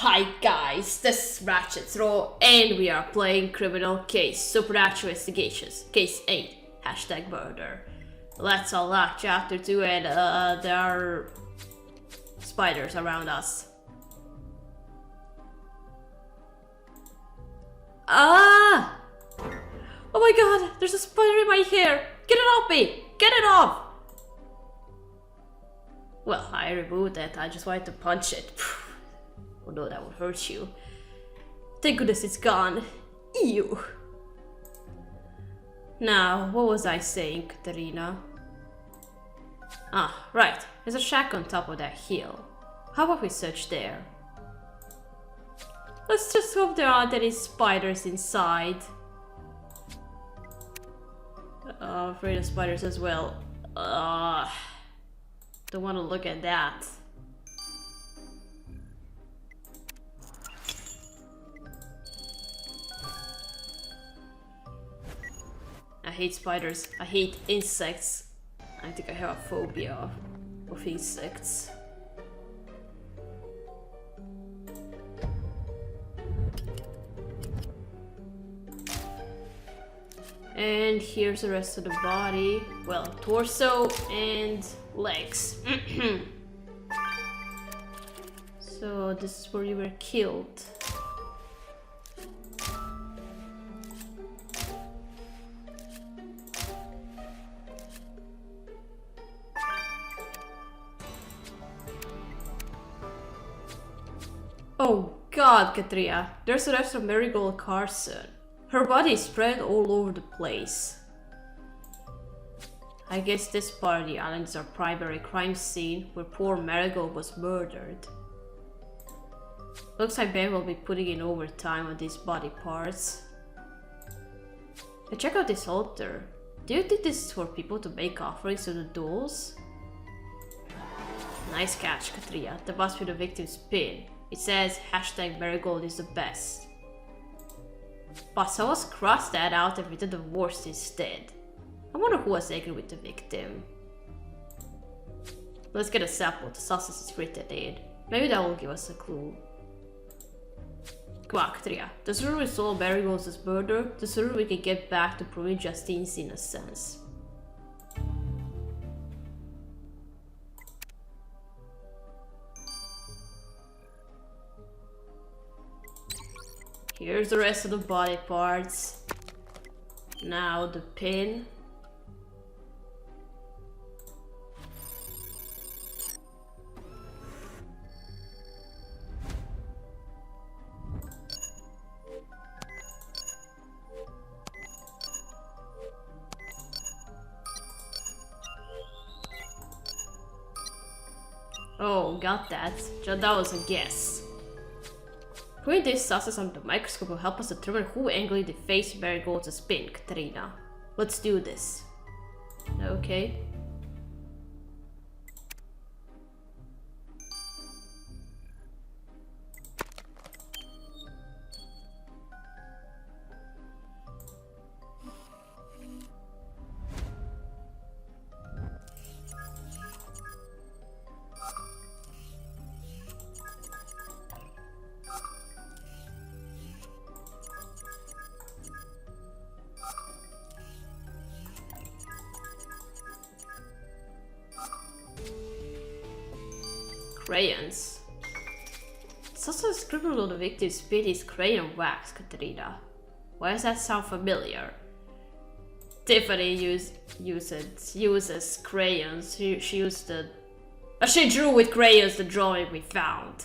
Hi guys, this is Ratchet and we are playing Criminal Case Supernatural Investigations, Case 8, #murder. Let's unlock Chapter 2 and there are spiders around us. Ah! Oh my god, there's a spider in my hair! Get it off me! Get it off! Well, I removed it, I just wanted to punch it. Oh no, that would hurt you. Thank goodness it's gone. Ew. Now, what was I saying, Katerina? Ah, right. There's a shack on top of that hill. How about we search there? Let's just hope there aren't any spiders inside. Afraid of spiders as well. Don't want to look at that. I hate spiders. I hate insects. I think I have a phobia of insects. And here's the rest of the body. Well, torso and legs. So this is where you were killed. Oh god, Katria, there's the rest of Marigold Carson. Her body is spread all over the place. I guess this part of the island is our primary crime scene where poor Marigold was murdered. Looks like Ben will be putting in overtime on these body parts. But check out this altar. Do you think this is for people to make offerings to the dolls? Nice catch, Katria. That must be the victim's pin. It says #Marigold is the best. But someone's crossed that out and written the worst instead. I wonder who was angry with the victim. Let's get a sample the sausage is written in. Maybe that will give us a clue. Come on, Katria. The sooner we solve Marigold's murder, the sooner we can get back to proving Justine's innocence. Here's the rest of the body parts. Now the pin. Oh, got that. Just that was a guess. Putting these sauces under the microscope will help us determine who angrily defaced Marigold's spin, Katerina. Let's do this. Okay. Crayons. It's also scribbled on the victim's spit is crayon wax, Katerina. Why does that sound familiar? Tiffany uses crayons. She used the... she drew with crayons the drawing we found.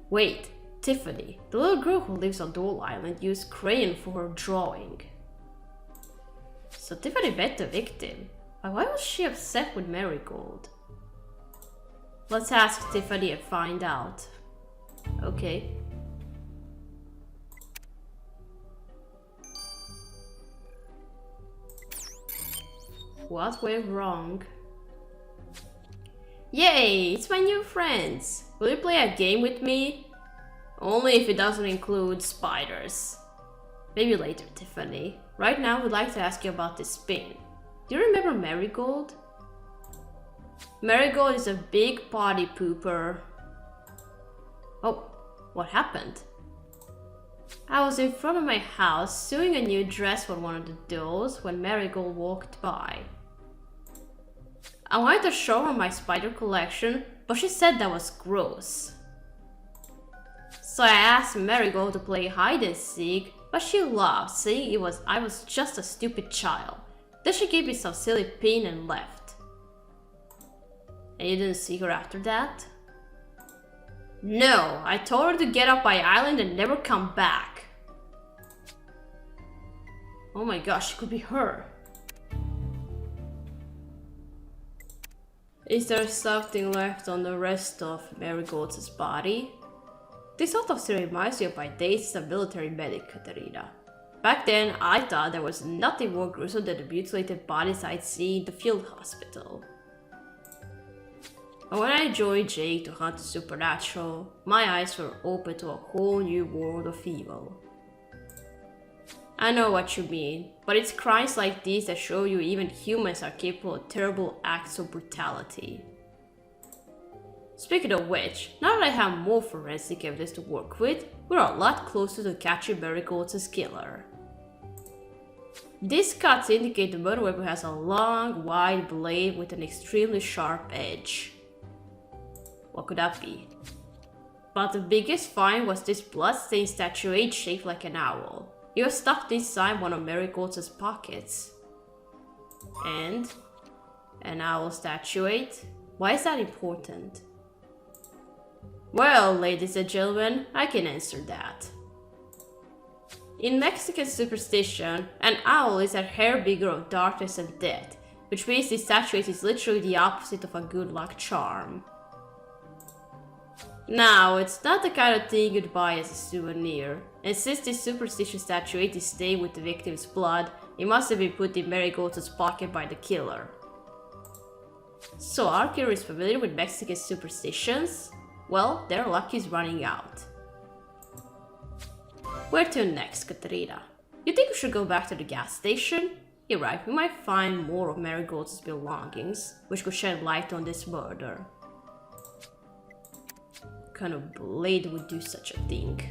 Wait, Tiffany, the little girl who lives on Doll Island, used crayon for her drawing. So Tiffany met the victim. But why was she upset with Marigold? Let's ask Tiffany and find out. Okay. What went wrong? Yay! It's my new friends! Will you play a game with me? Only if it doesn't include spiders. Maybe later, Tiffany. Right now, we'd like to ask you about this spin. Do you remember Marigold? Marigold is a big party pooper. Oh, What happened? I was in front of my house sewing a new dress for one of the dolls when Marigold walked by. I wanted to show her my spider collection, but she said that was gross. So I asked Marigold to play hide and seek, but she laughed, saying I was just a stupid child. Then she gave me some silly pin and left. And you didn't see her after that? No, I told her to get off my island and never come back. Oh my gosh, it could be her. Is there something left on the rest of Marigold's body? This sort of scene reminds me of my days as a military medic, Katarina. Back then, I thought there was nothing more gruesome than the mutilated bodies I'd see in the field hospital. But when I joined Jake to hunt the supernatural, my eyes were open to a whole new world of evil. I know what you mean, but it's crimes like these that show you even humans are capable of terrible acts of brutality. Speaking of which, now that I have more forensic evidence to work with, we're a lot closer to catching Marigold's killer. These cuts indicate the murder weapon has a long, wide blade with an extremely sharp edge. What could that be? But the biggest find was this blood-stained statuette shaped like an owl. It was stuffed inside one of Marigold's pockets. And an owl statuette? Why is that important? Well, ladies and gentlemen, I can answer that. In Mexican superstition, an owl is a harbinger of darkness and death, which means this statuette is literally the opposite of a good luck charm. Now, it's not the kind of thing you'd buy as a souvenir, and since this superstitious statuette is stained with the victim's blood, it must have been put in Marigold's pocket by the killer. So, our killer is familiar with Mexican superstitions? Well, their luck is running out. Where to next, Katarina? You think we should go back to the gas station? You're right, we might find more of Marigold's belongings, which could shed light on this murder. What kind of blade would do such a thing?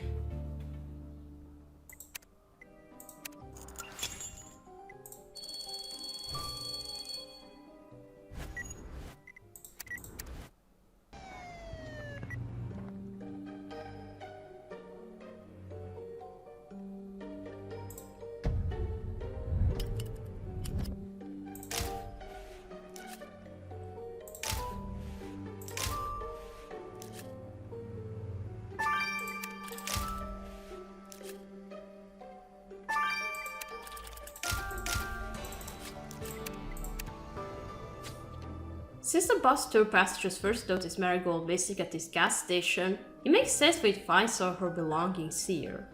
Since the bus tour passengers first noticed Marigold missing at this gas station, it makes sense we'd find some of her belongings here.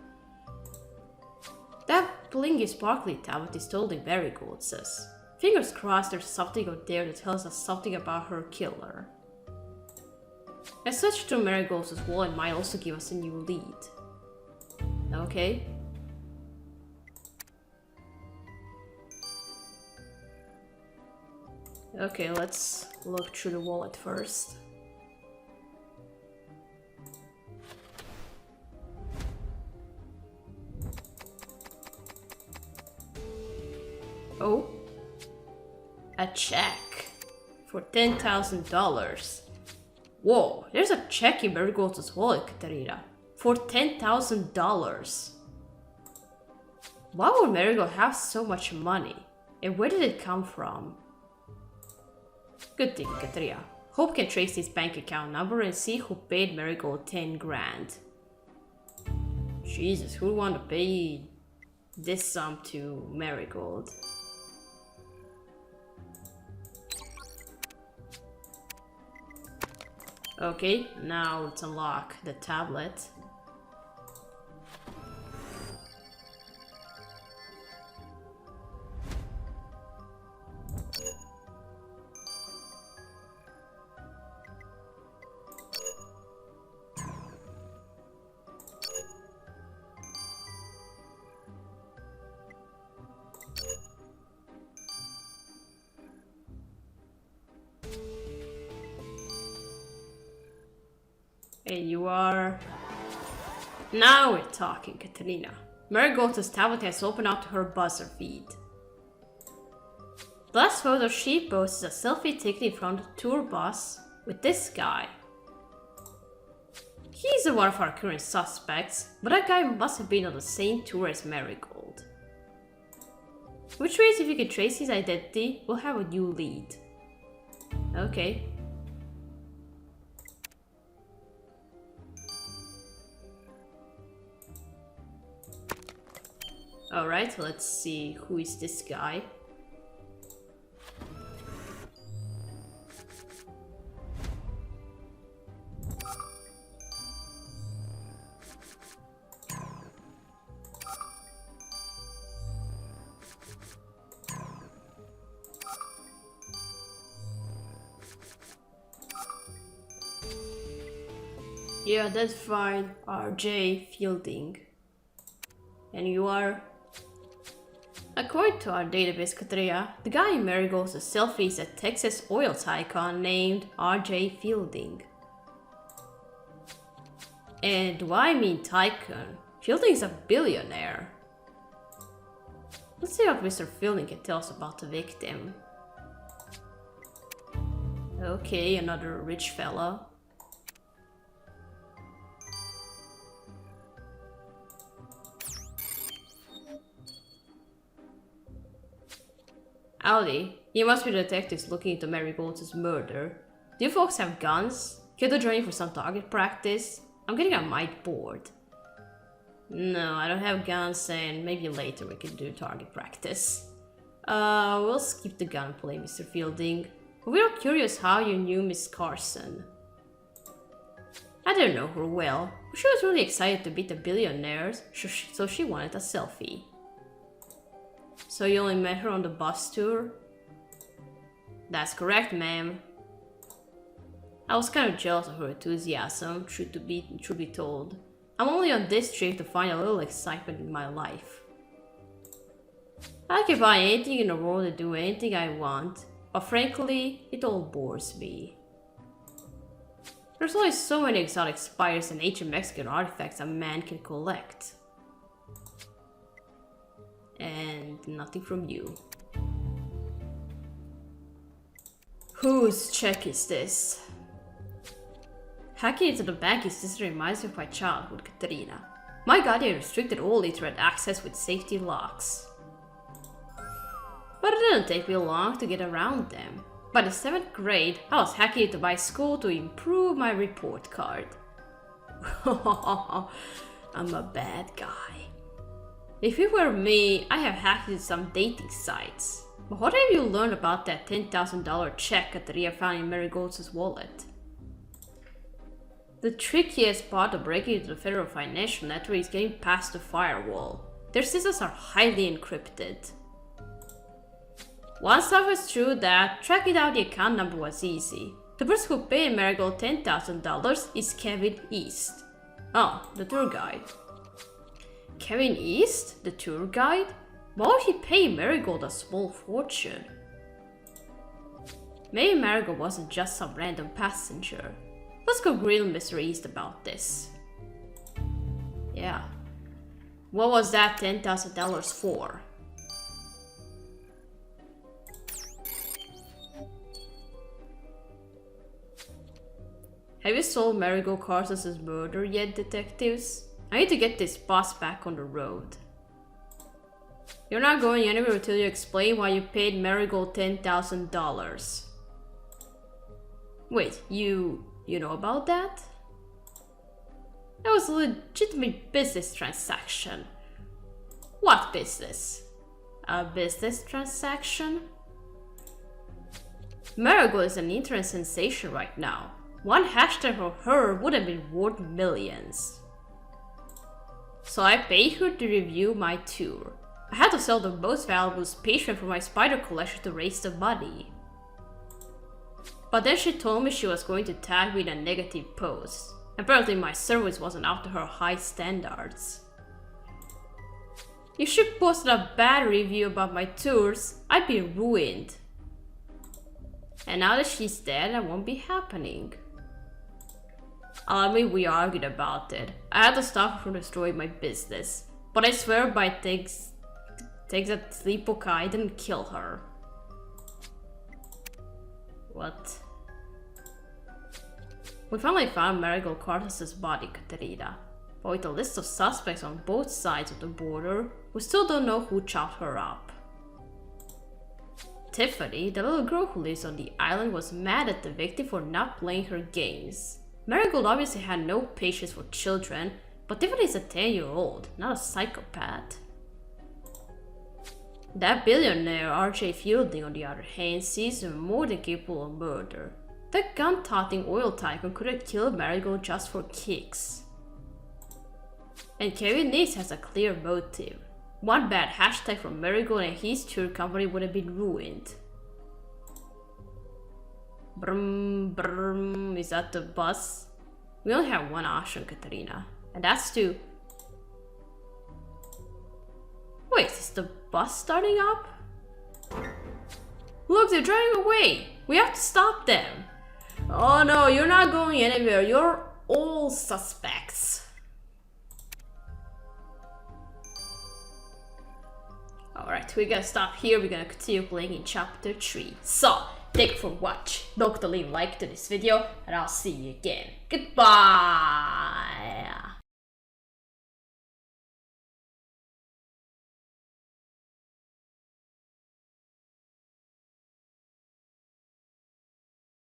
That blingy sparkly tablet is totally Marigold's. Fingers crossed there's something out there that tells us something about her killer. A search through Marigold's wallet might also give us a new lead. Okay. Okay, let's look through the wallet first. Oh, a check for $10,000. Whoa, there's a check in Marigold's wallet, Katarina, for $10,000. Why would Marigold have so much money? And where did it come from? Good thing, Katarina. Hope can trace his bank account number and see who paid Marigold 10 grand. Jesus, who would want to pay this sum to Marigold? Okay, now let's unlock the tablet. And you are Now we're talking, Katerina. Marigold's tablet has opened up to her buzzer feed. The last photo she posts is a selfie taken in front of the tour bus with this guy. He's one of our current suspects, but that guy must have been on the same tour as Marigold. Which means if we can trace his identity, we'll have a new lead. Okay. Alright, let's see who is this guy. You identified RJ Fielding. And you are? According to our database, Katrina, the guy in Marigold's selfie is a Texas oil tycoon named RJ Fielding. And why I mean tycoon? Fielding is a billionaire. Let's see what Mr. Fielding can tell us about the victim. Okay, another rich fella. Howdy, you must be the detectives looking into Marigold's murder. Do you folks have guns? Care to join me for some target practice? I'm getting a mite bored. No, I don't have guns, and maybe later we can do target practice. We'll skip the gunplay, Mr. Fielding. We're curious how you knew Miss Carson. I don't know her well, but she was really excited to beat the billionaires, so she wanted a selfie. So you only met her on the bus tour? That's correct, ma'am. I was kind of jealous of her enthusiasm, truth be told. I'm only on this trip to find a little excitement in my life. I can buy anything in the world and do anything I want, but frankly, it all bores me. There's only so many exotic spiders and ancient Mexican artifacts a man can collect. And nothing from you. Whose check is this? Hacking into the banking system reminds me of my childhood, Katerina. My guardian restricted all internet access with safety locks. But it didn't take me long to get around them. By the 7th grade, I was hacking into my school to improve my report card. I'm a bad guy. If it were me, I have hacked into some dating sites. But what have you learned about that $10,000 check Katerina found in Marigold's wallet? The trickiest part of breaking into the federal financial network is getting past the firewall. Their systems are highly encrypted. One stuff is true that tracking down the account number was easy. The person who paid Marigold $10,000 is Kevin East. Oh, the tour guide. Kevin East, the tour guide? Why would he pay Marigold a small fortune? Maybe Marigold wasn't just some random passenger. Let's go grill Mr. East about this. Yeah. What was that $10,000 for? Have you solved Marigold Carson's murder yet, detectives? I need to get this bus back on the road. You're not going anywhere until you explain why you paid Marigold $10,000. Wait, you know about that? That was a legitimate business transaction. What business? A business transaction? Marigold is an internet sensation right now. One hashtag for her would have been worth millions. So I paid her to review my tour. I had to sell the most valuable specimen from my spider collection to raise the money. But then she told me she was going to tag me in a negative post. Apparently my service wasn't up to her high standards. If she posted a bad review about my tours, I'd be ruined. And now that she's dead, that won't be happening. I mean, we argued about it. I had to stop her from destroying my business. But I swear by things that Sleepoka, I didn't kill her. What? We finally found Marigold Cortez's body, Katerina. But with a list of suspects on both sides of the border, we still don't know who chopped her up. Tiffany, the little girl who lives on the island, was mad at the victim for not playing her games. Marigold obviously had no patience for children, but Tiffany is a 10-year-old, not a psychopath. That billionaire R.J. Fielding, on the other hand, sees him more than capable of murder. That gun-toting oil tycoon could have killed Marigold just for kicks. And Kevin Nace has a clear motive. One bad hashtag from Marigold and his tour company would have been ruined. Brum brum, is that the bus? We only have one option, Katerina, and that's to... Wait, is the bus starting up? Look, they're driving away! We have to stop them! Oh no, you're not going anywhere, you're all suspects. Alright, we're gonna stop here, we're gonna continue playing in chapter 3. So, thank you for watching. Don't forget to leave a like to this video, and I'll see you again. Goodbye!